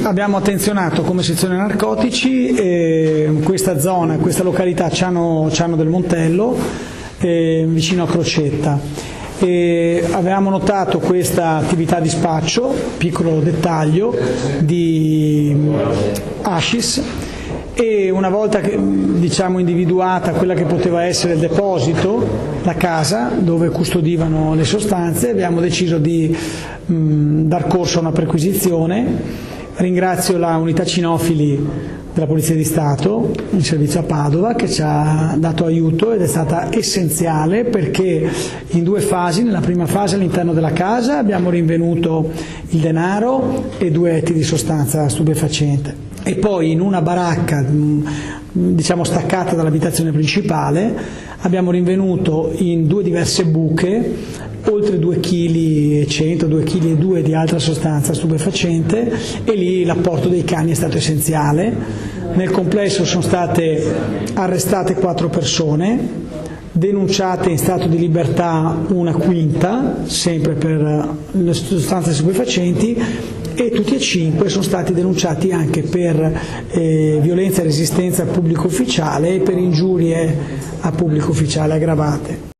Abbiamo attenzionato come sezione narcotici questa zona, questa località Ciano del Montello, vicino a Crocetta. Avevamo notato questa attività di spaccio, piccolo dettaglio, di hashish, e una volta individuata quella che poteva essere il deposito, la casa dove custodivano le sostanze, abbiamo deciso di dar corso a una perquisizione. Ringrazio la unità cinofili della Polizia di Stato in servizio a Padova che ci ha dato aiuto ed è stata essenziale, perché in due fasi: nella prima fase all'interno della casa abbiamo rinvenuto il denaro e 2 etti di sostanza stupefacente, e poi in una baracca staccata dall'abitazione principale abbiamo rinvenuto in 2 diverse buche oltre 2,1 kg, 2,2 kg di altra sostanza stupefacente, e lì l'apporto dei cani è stato essenziale. Nel complesso sono state arrestate 4 persone, denunciate in stato di libertà una quinta, sempre per le sostanze stupefacenti, e tutti e 5 sono stati denunciati anche per violenza e resistenza a pubblico ufficiale e per ingiurie a pubblico ufficiale aggravate.